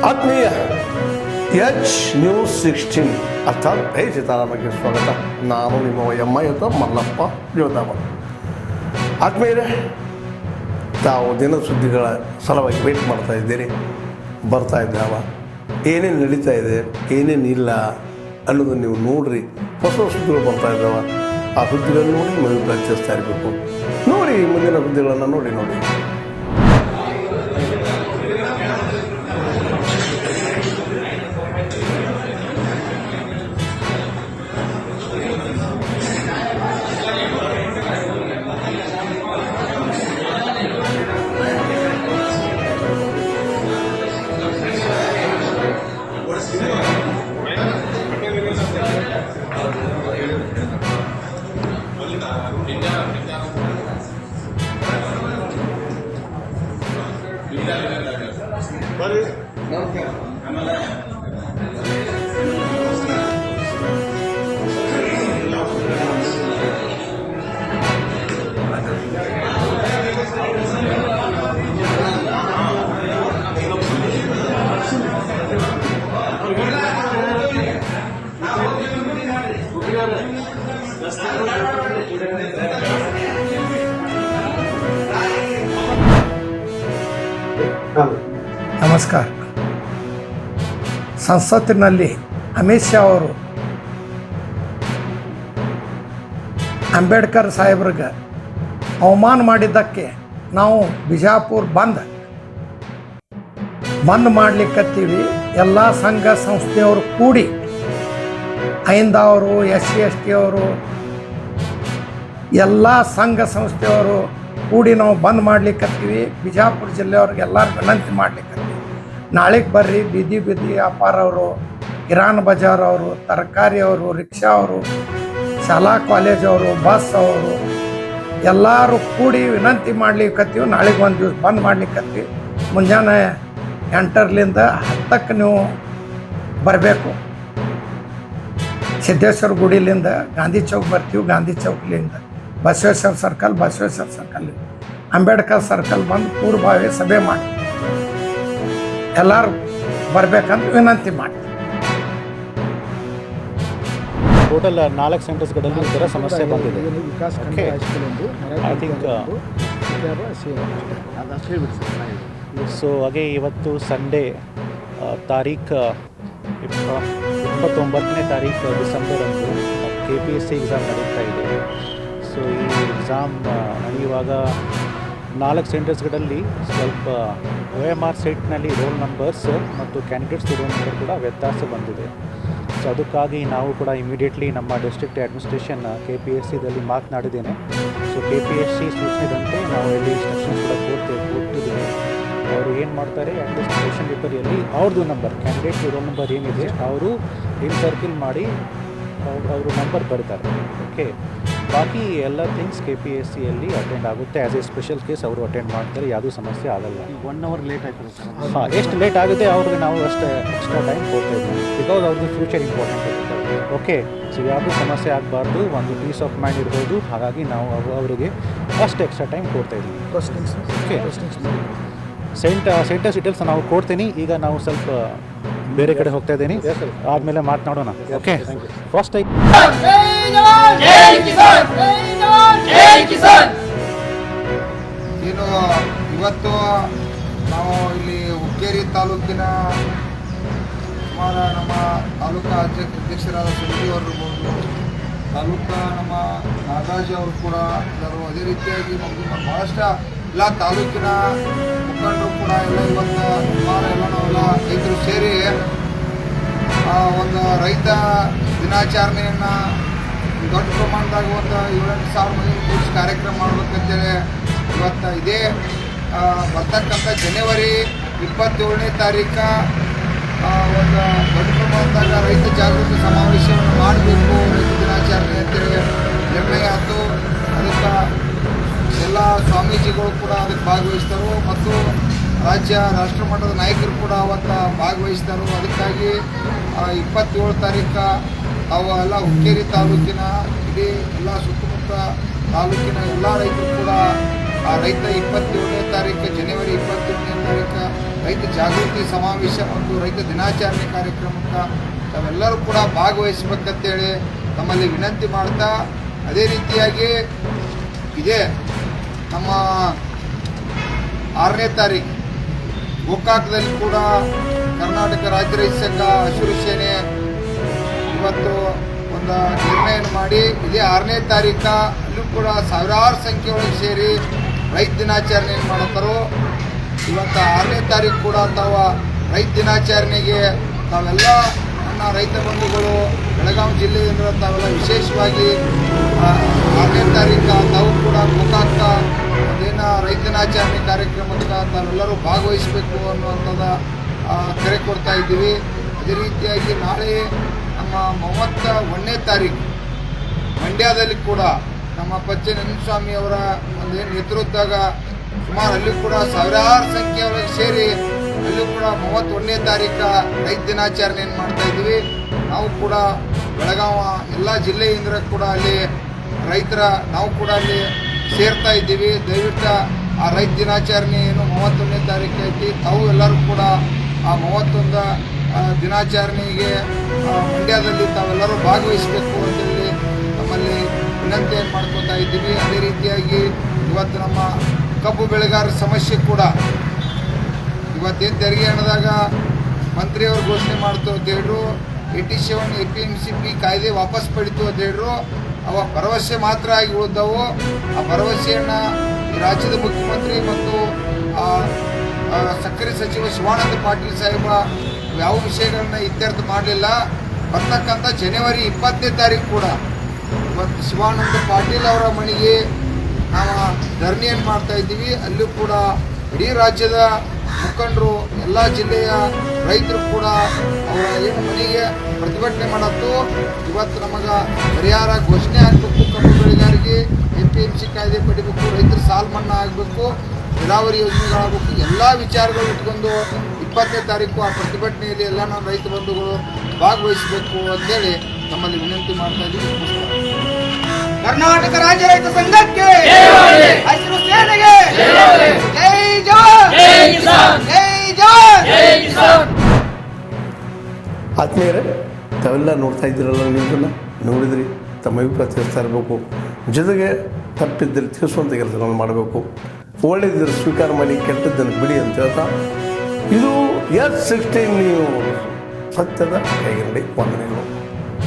ಆತ್ಮೀಯ H-News16 ಅರ್ಥಾತ್ ಸೀತಾರಾಮಕ್ಕೆ ಸ್ವಾಗತ. ನಾನು ನಿಮ್ಮ ಎಮ್ಮ ಮಲ್ಲಪ್ಪ ಯೋಧಾವ. ಆತ್ಮೀಯರೇ, ತಾವು ದಿನ ಸುದ್ದಿಗಳ ಸಲುವಾಗಿ ವೇಟ್ ಮಾಡ್ತಾ ಇದ್ದೀರಿ. ಬರ್ತಾ ಇದ್ದಾವ, ಏನೇನು ನಡೀತಾ ಇದೆ, ಏನೇನು ಇಲ್ಲ ಅನ್ನೋದನ್ನು ನೀವು ನೋಡ್ರಿ. ಹೊಸ ಸುದ್ದಿಗಳು ಬರ್ತಾ ಇದ್ದಾವ, ಆ ಸುದ್ದಿಗಳನ್ನು ನೋಡಿ ನೀವು ಪ್ರಚರಿಸ್ತಾ ಇರಬೇಕು. ನೋಡಿ ಮುಂದಿನ ಸುದ್ದಿಗಳನ್ನು ನೋಡಿ. ನಮಸ್ಕಾರ. ಸಂಸತ್ತಿನಲ್ಲಿ ಅಮಿತ್ ಶಾ ಅವರು ಅಂಬೇಡ್ಕರ್ ಸಾಹೇಬ್ರಿಗೆ ಅವಮಾನ ಮಾಡಿದ್ದಕ್ಕೆ ನಾವು ಬಿಜಾಪುರ ಬಂದ್ ಮಾಡಲಿಕ್ಕತ್ತೀವಿ. ಎಲ್ಲ ಸಂಘ ಸಂಸ್ಥೆಯವರು ಕೂಡಿ ಐಂದವರು SC/ST ಅವರು ಎಲ್ಲ ಸಂಘ ಸಂಸ್ಥೆಯವರು ಕೂಡಿ ನಾವು ಬಂದ್ ಮಾಡ್ಲಿಕ್ಕತ್ತೀವಿ. ಬಿಜಾಪುರ ಜಿಲ್ಲೆಯವ್ರಿಗೆ ಎಲ್ಲರೂ ವಿನಂತಿ ಮಾಡ್ಲಿಕ್ಕತ್ತೀವಿ, ನಾಳೆಗೆ ಬರ್ರಿ. ಬೀದಿ ವ್ಯಾಪಾರವರು, ಕಿರಾಣ ಬಜಾರ್ ಅವರು, ತರಕಾರಿ ಅವರು, ರಿಕ್ಷಾ ಅವರು, ಶಾಲಾ ಕಾಲೇಜವರು, ಬಸ್ ಅವರು ಎಲ್ಲರೂ ಕೂಡಿ ವಿನಂತಿ ಮಾಡ್ಲಿಕ್ಕತ್ತೀವಿ. ನಾಳೆಗೆ ಒಂದು ದಿವಸ ಬಂದ್ ಮಾಡ್ಲಿಕ್ಕತ್ತೀವಿ. ಮುಂಜಾನೆ 8ರಿಂದ 10ಕ್ಕೆ ನೀವು ಬರಬೇಕು. ಸಿದ್ದೇಶ್ವರ ಗುಡಿಲಿಂದ ಗಾಂಧಿ ಚೌಕ್ ಬರ್ತೀವಿ. ಗಾಂಧಿ ಚೌಕ್ಲಿಂದ ಬಸವೇಶ್ವರ ಸರ್ಕಲ್, ಅಂಬೇಡ್ಕರ್ ಸರ್ಕಲ್ ಬಂದು ಪೂರ್ವಭಾವಿ ಸಭೆ ಮಾಡಿ ಎಲ್ಲರೂ ಬರಬೇಕಂತ ವಿನಂತಿ ಮಾಡಿ. ಟೋಟಲ್ 4 ಸೆಂಟರ್ಸ್ಗಳಲ್ಲಿ ಈ ಥರ ಸಮಸ್ಯೆ ಬಂದಿದೆ. ಐ ಥಿಂಕ್ ಸೊ ಹಾಗೆ ಇವತ್ತು ಸಂಡೇ ತಾರೀಖು 29ನೇ ತಾರೀಕು ಡಿಸೆಂಬರ್ ಅಂದು KPSC ಎಕ್ಸಾಮ್ ನಡೀತಾ ಇದೆ. ಸೊ ಈ ಎಕ್ಸಾಮ್ ನಡೆಯುವಾಗ 4 ಸೆಂಟರ್ಸ್ಗಳಲ್ಲಿ ಸ್ವಲ್ಪ OMR ಸೆಟ್ನಲ್ಲಿ ರೋಲ್ ನಂಬರ್ಸ್ ಮತ್ತು ಕ್ಯಾಂಡಿಡೇಟ್ಸ್ ರೋಲ್ ನಂಬರ್ ಕೂಡ ವ್ಯತ್ಯಾಸ ಬಂದಿದೆ. ಸೊ ಅದಕ್ಕಾಗಿ ನಾವು ಕೂಡ ಇಮಿಡಿಯೇಟ್ಲಿ ನಮ್ಮ ಡಿಸ್ಟ್ರಿಕ್ಟ್ ಅಡ್ಮಿನಿಸ್ಟ್ರೇಷನ್ KPSCದಲ್ಲಿ ಮಾತನಾಡಿದ್ದೇನೆ. ಸೊ KPSC ಸೂಚನೆದಂತೆ ನಾವು ಇಲ್ಲಿ ಇನ್ಸ್ಟ್ರಕ್ಷನ್ಸ್ ಕೂಡ ಕೊಟ್ಟಿದ್ದೇವೆ. ಅವರು ಏನು ಮಾಡ್ತಾರೆ, ಅಟ್ಲೀಸ್ಟ್ ಕ್ವೆಶ್ಚನ್ ಪೇಪರಲ್ಲಿ ಅವ್ರದ್ದು ನಂಬರ್, ಕ್ಯಾಂಡಿಡೇಟ್ ರೋಲ್ ನಂಬರ್ ಏನಿದೆ ಅವರು ಸರ್ಕಿಲ್ ಮಾಡಿ ಅವರು ನಂಬರ್ ಬರ್ತಾರೆ. ಓಕೆ, ಬಾಕಿ ಎಲ್ಲ ಥಿಂಗ್ಸ್ KPSCಯಲ್ಲಿ ಅಟೆಂಡ್ ಆಗುತ್ತೆ. ಆ್ಯಸ್ ಎ ಸ್ಪೆಷಲ್ ಕೇಸ್ ಅವರು ಅಟೆಂಡ್ ಮಾಡ್ತಾರೆ, ಯಾವುದೂ ಸಮಸ್ಯೆ ಆಗಲ್ಲ. 1 ಅವರ್ ಲೇಟ್ ಆಯ್ತದೆ ಸರ್. ಹಾಂ, ಎಷ್ಟು ಲೇಟ್ ಆಗುತ್ತೆ ಅವ್ರಿಗೆ ನಾವು ಅಷ್ಟೇ ಎಕ್ಸ್ಟ್ರಾ ಟೈಮ್ ಕೊಡ್ತಾ ಇದ್ದೀವಿ. ಬಿಕಾಸ್ ಅವ್ರದ್ದು ಫ್ಯೂಚರ್ ಇಂಪಾರ್ಟೆಂಟ್ ಇರುತ್ತೆ. ಓಕೆ, ಸೊ ಯಾವುದೂ ಸಮಸ್ಯೆ ಆಗಬಾರ್ದು, ಒಂದು ಪೀಸ್ ಆಫ್ ಮೈಂಡ್ ಇರ್ಬೋದು. ಹಾಗಾಗಿ ನಾವು ಅವರಿಗೆ ಅಷ್ಟು ಎಕ್ಸ್ಟ್ರಾ ಟೈಮ್ ಕೊಡ್ತಾ ಇದ್ದೀವಿ. ಓಕೆ, ಸೆಂಟರ್ಸ್ ಡೀಟೇಲ್ಸ್ ನಾವು ಕೊಡ್ತೀನಿ. ಈಗ ನಾವು ಸ್ವಲ್ಪ ಬೇರೆ ಕಡೆ ಹೋಗ್ತಾ ಇದ್ದೀನಿ, ಆದಮೇಲೆ ಮಾತನಾಡೋಣ. ಓಕೆ, ಫಸ್ಟ್ ಏನು ಇವತ್ತು ನಾವು ಇಲ್ಲಿ ಹುಕ್ಕೇರಿ ತಾಲೂಕಿನ ಸುಮಾರು ನಮ್ಮ ತಾಲೂಕಾ ಅಧ್ಯಕ್ಷರಾದ ಸಂಜೀವರಿರ್ಬೋದು, ತಾಲೂಕಾ ನಮ್ಮ ನಾಗರಾಜ್ ಅವರು ಕೂಡ ಎಲ್ಲರೂ, ಅದೇ ರೀತಿಯಾಗಿ ನಮ್ಮದು ಭಾಳಷ್ಟು ಎಲ್ಲ ತಾಲೂಕಿನ ಮುಖಂಡರು ಕೂಡ ಎಲ್ಲ ಇವತ್ತು ಸುಮಾರು ಎಲ್ಲ ನಾವೆಲ್ಲ ರೈತರು ಸೇರಿ ಒಂದು ರೈತ ದಿನಾಚರಣೆಯನ್ನು ದೊಡ್ಡ ಪ್ರಮಾಣದಾಗ ಒಂದು 7,000 ಮಂದಿ ಕೂಡಿಸಿ ಕಾರ್ಯಕ್ರಮ ಮಾಡಬೇಕಂತೇಳಿ ಇವತ್ತು ಇದೇ ಬರ್ತಕ್ಕಂಥ ಜನವರಿ 27ನೇ ತಾರೀಕು ಒಂದು ದೊಡ್ಡ ಪ್ರಮಾಣದಾಗ ರೈತ ಜಾಗೃತಿ ಸಮಾವೇಶವನ್ನು ಮಾಡಬೇಕು, ರೈತ ದಿನಾಚರಣೆ ಅಂತೇಳಿ ನಿರ್ಣಯ ಆಯಿತು. ಅದಕ್ಕೆ ಎಲ್ಲ ಸ್ವಾಮೀಜಿಗಳು ಕೂಡ ಅದಕ್ಕೆ ಭಾಗವಹಿಸ್ತಾರೆ ಮತ್ತು ರಾಷ್ಟ್ರ ಮಟ್ಟದ ನಾಯಕರು ಕೂಡ ಅವತ್ತು ಭಾಗವಹಿಸ್ತಾರೆ. ಅದಕ್ಕಾಗಿ 27 ತಾರೀಕು ಅವೆಲ್ಲ ಹುಕ್ಕೇರಿ ತಾಲೂಕಿನ ಇಡೀ ಎಲ್ಲ ಸುತ್ತಮುತ್ತ ತಾಲೂಕಿನ ಎಲ್ಲ ರೈತರು ಕೂಡ ಆ ರೈತ 27ನೇ ತಾರೀಕು ಜನವರಿ 27ನೇ ತಾರೀಕು ರೈತ ಜಾಗೃತಿ ಸಮಾವೇಶ ಮತ್ತು ರೈತ ದಿನಾಚರಣೆ ಕಾರ್ಯಕ್ರಮಕ್ಕೆ ತಾವೆಲ್ಲರೂ ಕೂಡ ಭಾಗವಹಿಸಬೇಕಂತೇಳಿ ತಮ್ಮಲ್ಲಿ ವಿನಂತಿ ಮಾಡ್ತಾ, ಅದೇ ರೀತಿಯಾಗಿ ಇದೇ ನಮ್ಮ 6ನೇ ತಾರೀಕು ಗೋಕಾಕದಲ್ಲಿ ಕೂಡ ಕರ್ನಾಟಕ ರಾಜ್ಯ ರೈತ ಸಂಘ ಹಸಿರು ಸೇನೆ ಇವತ್ತು ಒಂದು ನಿರ್ಣಯ ಮಾಡಿ ಇದೇ 6ನೇ ತಾರೀಕು ಅಲ್ಲೂ ಕೂಡ ಸಾವಿರಾರು ಸಂಖ್ಯೆಯೊಳಗೆ ಸೇರಿ ರೈತ ದಿನಾಚರಣೆ ಮಾಡುತ್ತಾರೋ. ಇವತ್ತು 6ನೇ ತಾರೀಕು ಕೂಡ ತಾವು ರೈತ ದಿನಾಚರಣೆಗೆ ತಾವೆಲ್ಲ ನನ್ನ ರೈತ ಬಂಧುಗಳು ಬೆಳಗಾವಿ ಜಿಲ್ಲೆಯಿಂದ ತಾವೆಲ್ಲ ವಿಶೇಷವಾಗಿ 6ನೇ ತಾರೀಕು ತಾವು ಕೂಡ ಗೋಕಾಕ ಅದೇನ ರೈತ ದಿನಾಚರಣೆ ಕಾರ್ಯಕ್ರಮಕ್ಕೆ ತಾವೆಲ್ಲರೂ ಭಾಗವಹಿಸಬೇಕು ಅನ್ನುವಂಥದ್ದು ಕರೆ ಕೊಡ್ತಾ ಇದ್ದೀವಿ. ಅದೇ ರೀತಿಯಾಗಿ ನಾಳೆ ನಮ್ಮ 31ನೇ ತಾರೀಕು ಮಂಡ್ಯದಲ್ಲಿ ಕೂಡ ನಮ್ಮ ಪಚ್ಚನಂಜಸ್ವಾಮಿ ಅವರ ಒಂದು ನೇತೃತ್ವದಾಗ ಸುಮಾರು ಅಲ್ಲಿ ಕೂಡ ಸಾವಿರಾರು ಸಂಖ್ಯೆಯೊಳಗೆ ಸೇರಿ ಅಲ್ಲೂ ಕೂಡ 31ನೇ ತಾರೀಕು ರೈತ ದಿನಾಚರಣೆಯನ್ನು ಮಾಡ್ತಾ ಇದ್ದೀವಿ. ನಾವು ಕೂಡ ಬೆಳಗಾವ ಎಲ್ಲ ಜಿಲ್ಲೆಯಿಂದ ಕೂಡ ಅಲ್ಲಿ ರೈತರ ನಾವು ಕೂಡ ಅಲ್ಲಿ ಸೇರ್ತಾ ಇದ್ದೀವಿ. ದಯವಿಟ್ಟು ಆ ರೈತ ದಿನಾಚರಣೆ ಏನು 31ನೇ ತಾರೀಕು ಐತಿ, ತಾವು ಎಲ್ಲರೂ ಕೂಡ ಆ 31 ದಿನಾಚರಣೆಗೆ ಮಂಡ್ಯದಲ್ಲಿ ತಾವೆಲ್ಲರೂ ಭಾಗವಹಿಸಬೇಕು ಅಂತೇಳಿ ನಮ್ಮಲ್ಲಿ ವಿನಂತಿಯನ್ನು ಮಾಡ್ಕೊತಾ ಇದ್ದೀವಿ. ಅದೇ ರೀತಿಯಾಗಿ ಇವತ್ತು ನಮ್ಮ ಕಬ್ಬು ಬೆಳೆಗಾರರ ಸಮಸ್ಯೆ ಕೂಡ ಇವತ್ತೇನು ತೆರಿಗೆ ಹಣದಾಗ ಮಂತ್ರಿಯವರು ಘೋಷಣೆ ಮಾಡ್ತು ಅಂತ ಹೇಳಿದ್ರು, 87 APMC ಕಾಯ್ದೆ ವಾಪಸ್ ಪಡಿತು ಅಂತ ಹೇಳಿದ್ರು. ಅವ ಭರವಸೆ ಮಾತ್ರ ಆಗಿ ಉಳಿದವು. ಆ ಭರವಸೆಯನ್ನು ಈ ರಾಜ್ಯದ ಮುಖ್ಯಮಂತ್ರಿ ಮತ್ತು ಸಕ್ಕರೆ ಸಚಿವ ಶಿವಾನಂದ ಪಾಟೀಲ್ ಸಾಹೇಬ ಯಾವ ವಿಷಯಗಳನ್ನ ಇತ್ಯರ್ಥ ಮಾಡಲಿಲ್ಲ. ಬರ್ತಕ್ಕಂಥ ಜನವರಿ 20ನೇ ತಾರೀಕು ಕೂಡ ಇವತ್ತು ಶಿವಾನಂದ ಪಾಟೀಲ್ ಅವರ ಮನೆಗೆ ನಾವು ಧರಣಿಯನ್ನು ಮಾಡ್ತಾ ಇದ್ದೀವಿ. ಅಲ್ಲೂ ಕೂಡ ಇಡೀ ರಾಜ್ಯದ ಮುಖಂಡರು ಎಲ್ಲ ಜಿಲ್ಲೆಯ ರೈತರು ಕೂಡ ಅವರ ಏನು ಮನೆಗೆ ಪ್ರತಿಭಟನೆ ಮಾಡತ್ತು. ಇವತ್ತು ನಮಗೆ ಪರಿಹಾರ ಘೋಷಣೆ ಆಗಬೇಕು, ಕಬ್ಬು ಬೆಳೆಗಾರರಿಗೆ APMC ಕಾಯ್ದೆ ಪಡಿಬೇಕು, ರೈತರ ಸಾಲ ಮನ್ನಾ ಆಗಬೇಕು, ನೀರಾವರಿ ಯೋಜನೆಗಳಾಗಬೇಕು, ಎಲ್ಲ ವಿಚಾರಗಳು ಇಟ್ಕೊಂಡು 20ನೇ ತಾರೀಕು ಆ ಪ್ರತಿಭಟನೆಯಲ್ಲಿ ಎಲ್ಲ ನಮ್ಮ ರೈತ ಬಂಧುಗಳು ಭಾಗವಹಿಸಬೇಕು ಅಂತೇಳಿ ನಮ್ಮಲ್ಲಿ ವಿನಂತಿ ಮಾಡ್ತಾ ಇದ್ದೀವಿ. ಕರ್ನಾಟಕ ರಾಜ್ಯ ರೈತ ಸಂಘಕ್ಕೆ ಹಸಿರು ಸೇನೆಗೆ ಜೈ ಜವಾನ್, ಜೈ ಜವಾನ್. ಆತ್ಮೀಯರೇ, ತಾವೆಲ್ಲ ನೋಡ್ತಾ ಇದ್ದೀರಲ್ಲ, ನೀವನ್ನ ನೋಡಿದ್ರಿ, ತಮ್ಮ ಅಭಿಪ್ರಾಯ ತಿಳಿಸ್ತಾ ಇರಬೇಕು. ಜೊತೆಗೆ ತಪ್ಪಿದ್ದಲ್ಲಿ ತಿಳಿಸುವಂಥ ಕೆಲಸಗಳನ್ನು ಮಾಡಬೇಕು. ಒಳ್ಳೆಯದಿದ್ದರೆ ಸ್ವೀಕಾರ ಮಾಡಿ, ಕೆಟ್ಟದ್ದನ್ನು ಬಿಡಿ ಅಂತ ಹೇಳ್ತಾ, ಇದು S16 ನ್ಯೂಸ್, ಸತ್ಯದ ಕೈಗನ್ನಡಿ. ವಂದನೆಗಳು.